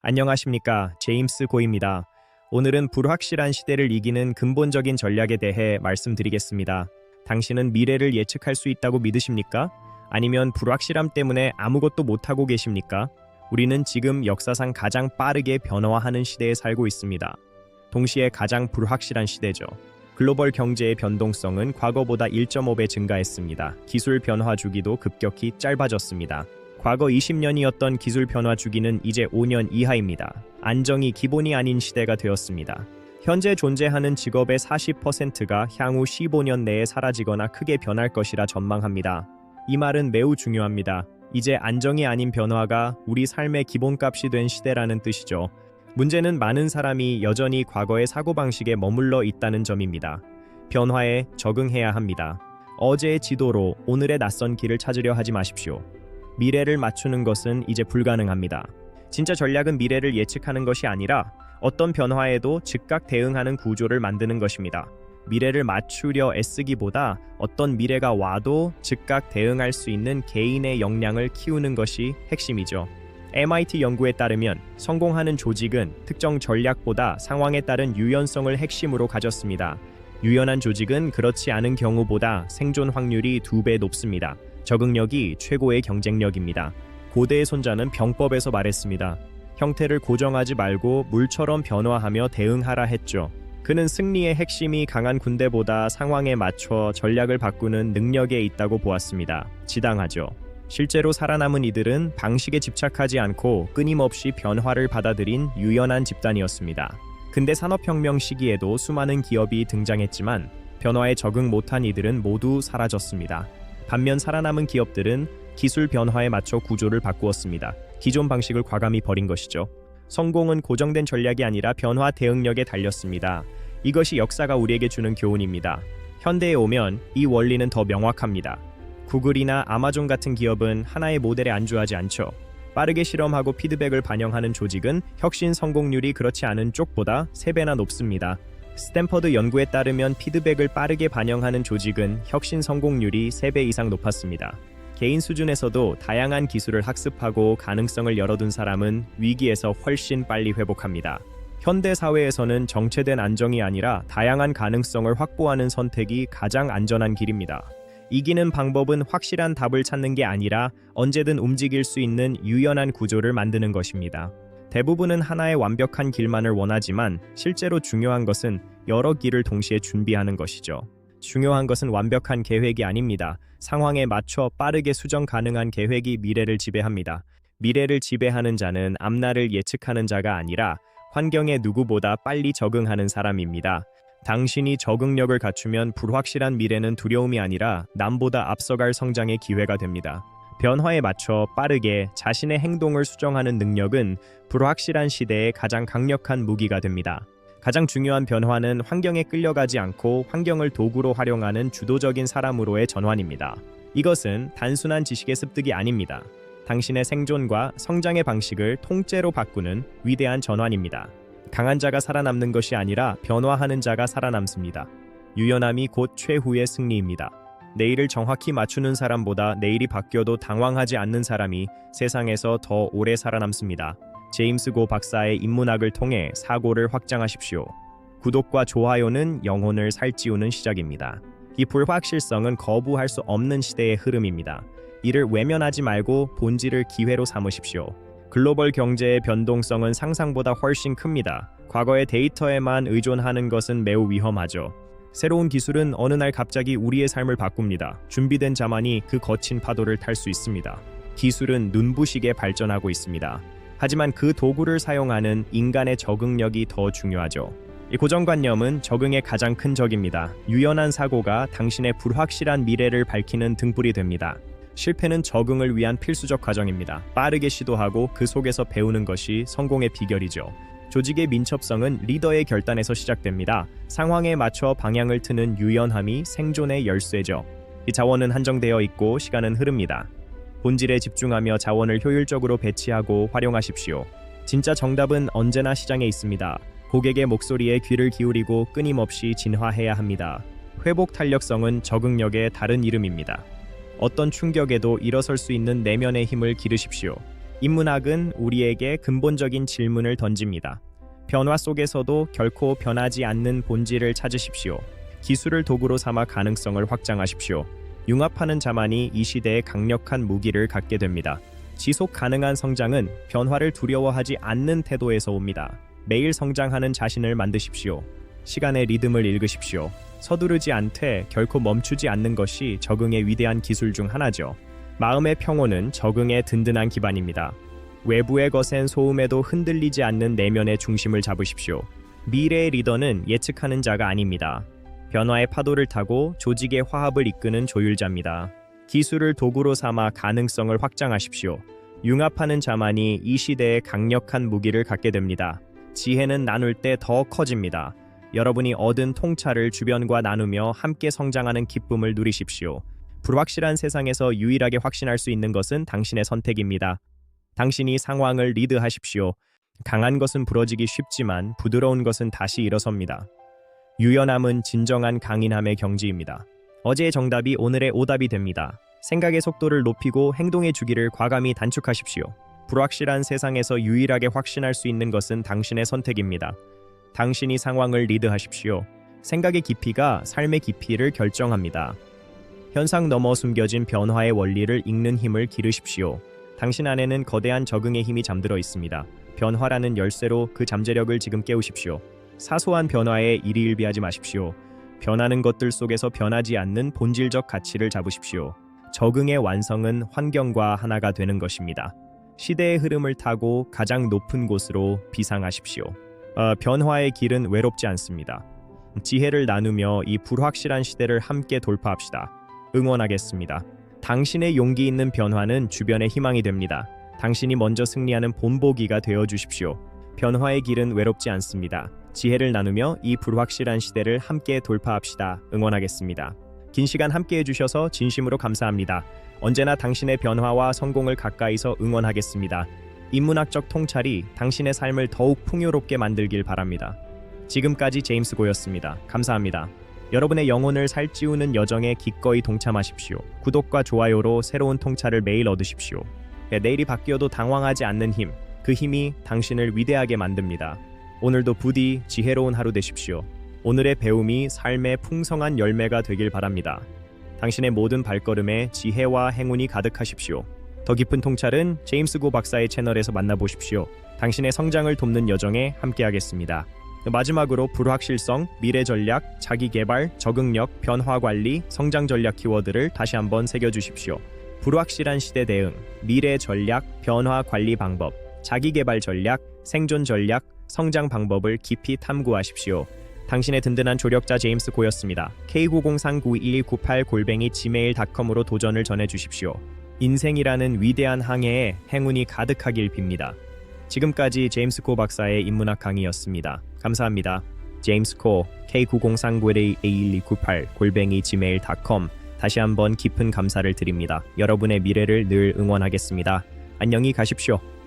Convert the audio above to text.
안녕하십니까. 제임스 고입니다. 오늘은 불확실한 시대를 이기는 근본적인 전략에 대해 말씀드리겠습니다. 당신은 미래를 예측할 수 있다고 믿으십니까? 아니면 불확실함 때문에 아무것도 못하고 계십니까? 우리는 지금 역사상 가장 빠르게 변화하는 시대에 살고 있습니다. 동시에 가장 불확실한 시대죠. 글로벌 경제의 변동성은 과거보다 1.5배 증가했습니다. 기술 변화 주기도 급격히 짧아졌습니다. 과거 20년이었던 기술 변화 주기는 이제 5년 이하입니다. 안정이 기본이 아닌 시대가 되었습니다. 현재 존재하는 직업의 40%가 향후 15년 내에 사라지거나 크게 변할 것이라 전망합니다. 이 말은 매우 중요합니다. 이제 안정이 아닌 변화가 우리 삶의 기본값이 된 시대라는 뜻이죠. 문제는 많은 사람이 여전히 과거의 사고방식에 머물러 있다는 점입니다. 변화에 적응해야 합니다. 어제의 지도로 오늘의 낯선 길을 찾으려 하지 마십시오. 미래를 맞추는 것은 이제 불가능합니다. 진짜 전략은 미래를 예측하는 것이 아니라 어떤 변화에도 즉각 대응하는 구조를 만드는 것입니다. 미래를 맞추려 애쓰기보다 어떤 미래가 와도 즉각 대응할 수 있는 개인의 역량을 키우는 것이 핵심이죠. MIT 연구에 따르면 성공하는 조직은 특정 전략보다 상황에 따른 유연성을 핵심으로 가졌습니다. 유연한 조직은 그렇지 않은 경우보다 생존 확률이 2배 높습니다. 적응력이 최고의 경쟁력입니다. 고대의 손자는 병법에서 말했습니다. 형태를 고정하지 말고 물처럼 변화하며 대응하라 했죠. 그는 승리의 핵심이 강한 군대보다 상황에 맞춰 전략을 바꾸는 능력에 있다고 보았습니다. 지당하죠. 실제로 살아남은 이들은 방식에 집착하지 않고 끊임없이 변화를 받아들인 유연한 집단이었습니다. 근대 산업혁명 시기에도 수많은 기업이 등장했지만 변화에 적응 못한 이들은 모두 사라졌습니다. 반면 살아남은 기업들은 기술 변화에 맞춰 구조를 바꾸었습니다. 기존 방식을 과감히 버린 것이죠. 성공은 고정된 전략이 아니라 변화 대응력에 달렸습니다. 이것이 역사가 우리에게 주는 교훈입니다. 현대에 오면 이 원리는 더 명확합니다. 구글이나 아마존 같은 기업은 하나의 모델에 안주하지 않죠. 빠르게 실험하고 피드백을 반영하는 조직은 혁신 성공률이 그렇지 않은 쪽보다 3배나 높습니다. 스탠퍼드 연구에 따르면 피드백을 빠르게 반영하는 조직은 혁신 성공률이 3배 이상 높았습니다. 개인 수준에서도 다양한 기술을 학습하고 가능성을 열어둔 사람은 위기에서 훨씬 빨리 회복합니다. 현대 사회에서는 정체된 안정이 아니라 다양한 가능성을 확보하는 선택이 가장 안전한 길입니다. 이기는 방법은 확실한 답을 찾는 게 아니라 언제든 움직일 수 있는 유연한 구조를 만드는 것입니다. 대부분은 하나의 완벽한 길만을 원하지만 실제로 중요한 것은 여러 길을 동시에 준비하는 것이죠. 중요한 것은 완벽한 계획이 아닙니다. 상황에 맞춰 빠르게 수정 가능한 계획이 미래를 지배합니다. 미래를 지배하는 자는 앞날을 예측하는 자가 아니라 환경에 누구보다 빨리 적응하는 사람입니다. 당신이 적응력을 갖추면 불확실한 미래는 두려움이 아니라 남보다 앞서갈 성장의 기회가 됩니다. 변화에 맞춰 빠르게 자신의 행동을 수정하는 능력은 불확실한 시대에 가장 강력한 무기가 됩니다. 가장 중요한 변화는 환경에 끌려가지 않고 환경을 도구로 활용하는 주도적인 사람으로의 전환입니다. 이것은 단순한 지식의 습득이 아닙니다. 당신의 생존과 성장의 방식을 통째로 바꾸는 위대한 전환입니다. 강한 자가 살아남는 것이 아니라 변화하는 자가 살아남습니다. 유연함이 곧 최후의 승리입니다. 내일을 정확히 맞추는 사람보다 내일이 바뀌어도 당황하지 않는 사람이 세상에서 더 오래 살아남습니다. 제임스 고 박사의 인문학을 통해 사고를 확장하십시오. 구독과 좋아요는 영혼을 살찌우는 시작입니다. 이 불확실성은 거부할 수 없는 시대의 흐름입니다. 이를 외면하지 말고 본질을 기회로 삼으십시오. 글로벌 경제의 변동성은 상상보다 훨씬 큽니다. 과거의 데이터에만 의존하는 것은 매우 위험하죠. 새로운 기술은 어느 날 갑자기 우리의 삶을 바꿉니다. 준비된 자만이 그 거친 파도를 탈 수 있습니다. 기술은 눈부시게 발전하고 있습니다. 하지만 그 도구를 사용하는 인간의 적응력이 더 중요하죠. 이 고정관념은 적응의 가장 큰 적입니다. 유연한 사고가 당신의 불확실한 미래를 밝히는 등불이 됩니다. 실패는 적응을 위한 필수적 과정입니다. 빠르게 시도하고 그 속에서 배우는 것이 성공의 비결이죠. 조직의 민첩성은 리더의 결단에서 시작됩니다. 상황에 맞춰 방향을 트는 유연함이 생존의 열쇠죠. 이 자원은 한정되어 있고 시간은 흐릅니다. 본질에 집중하며 자원을 효율적으로 배치하고 활용하십시오. 진짜 정답은 언제나 시장에 있습니다. 고객의 목소리에 귀를 기울이고 끊임없이 진화해야 합니다. 회복 탄력성은 적응력의 다른 이름입니다. 어떤 충격에도 일어설 수 있는 내면의 힘을 기르십시오. 인문학은 우리에게 근본적인 질문을 던집니다. 변화 속에서도 결코 변하지 않는 본질을 찾으십시오. 기술을 도구로 삼아 가능성을 확장하십시오. 융합하는 자만이 이 시대의 강력한 무기를 갖게 됩니다. 지속 가능한 성장은 변화를 두려워하지 않는 태도에서 옵니다. 매일 성장하는 자신을 만드십시오. 시간의 리듬을 읽으십시오. 서두르지 않되 결코 멈추지 않는 것이 적응의 위대한 기술 중 하나죠. 마음의 평온은 적응의 든든한 기반입니다. 외부의 거센 소음에도 흔들리지 않는 내면의 중심을 잡으십시오. 미래의 리더는 예측하는 자가 아닙니다. 변화의 파도를 타고 조직의 화합을 이끄는 조율자입니다. 기술을 도구로 삼아 가능성을 확장하십시오. 융합하는 자만이 이 시대의 강력한 무기를 갖게 됩니다. 지혜는 나눌 때 더 커집니다. 여러분이 얻은 통찰을 주변과 나누며 함께 성장하는 기쁨을 누리십시오. 불확실한 세상에서 유일하게 확신할 수 있는 것은 당신의 선택입니다. 당신이 상황을 리드하십시오. 강한 것은 부러지기 쉽지만 부드러운 것은 다시 일어섭니다. 유연함은 진정한 강인함의 경지입니다. 어제의 정답이 오늘의 오답이 됩니다. 생각의 속도를 높이고 행동의 주기를 과감히 단축하십시오. 불확실한 세상에서 유일하게 확신할 수 있는 것은 당신의 선택입니다. 당신이 상황을 리드하십시오. 생각의 깊이가 삶의 깊이를 결정합니다. 현상 너머 숨겨진 변화의 원리를 읽는 힘을 기르십시오. 당신 안에는 거대한 적응의 힘이 잠들어 있습니다. 변화라는 열쇠로 그 잠재력을 지금 깨우십시오. 사소한 변화에 일희일비하지 마십시오. 변하는 것들 속에서 변하지 않는 본질적 가치를 잡으십시오. 적응의 완성은 환경과 하나가 되는 것입니다. 시대의 흐름을 타고 가장 높은 곳으로 비상하십시오. 변화의 길은 외롭지 않습니다. 지혜를 나누며 이 불확실한 시대를 함께 돌파합시다. 응원하겠습니다. 당신의 용기 있는 변화는 주변의 희망이 됩니다. 당신이 먼저 승리하는 본보기가 되어 주십시오. 변화의 길은 외롭지 않습니다. 지혜를 나누며 이 불확실한 시대를 함께 돌파합시다. 응원하겠습니다. 긴 시간 함께 해주셔서 진심으로 감사합니다. 언제나 당신의 변화와 성공을 가까이서 응원하겠습니다. 인문학적 통찰이 당신의 삶을 더욱 풍요롭게 만들길 바랍니다. 지금까지 제임스 고였습니다. 감사합니다. 여러분의 영혼을 살찌우는 여정에 기꺼이 동참하십시오. 구독과 좋아요로 새로운 통찰을 매일 얻으십시오. 내일이 바뀌어도 당황하지 않는 힘, 그 힘이 당신을 위대하게 만듭니다. 오늘도 부디 지혜로운 하루 되십시오. 오늘의 배움이 삶의 풍성한 열매가 되길 바랍니다. 당신의 모든 발걸음에 지혜와 행운이 가득하십시오. 더 깊은 통찰은 제임스 고 박사의 채널에서 만나보십시오. 당신의 성장을 돕는 여정에 함께하겠습니다. 마지막으로 불확실성, 미래 전략, 자기 개발, 적응력, 변화 관리, 성장 전략 키워드를 다시 한번 새겨주십시오. 불확실한 시대 대응, 미래 전략, 변화 관리 방법, 자기 개발 전략, 생존 전략, 성장 방법을 깊이 탐구하십시오. 당신의 든든한 조력자 제임스 고였습니다. K90391198@gmail.com으로 도전을 전해주십시오. 인생이라는 위대한 항해에 행운이 가득하길 빕니다. 지금까지 제임스 코 박사의 인문학 강의였습니다. 감사합니다. 제임스 코 K90391198@gmail.com 다시 한번 깊은 감사를 드립니다. 여러분의 미래를 늘 응원하겠습니다. 안녕히 가십시오.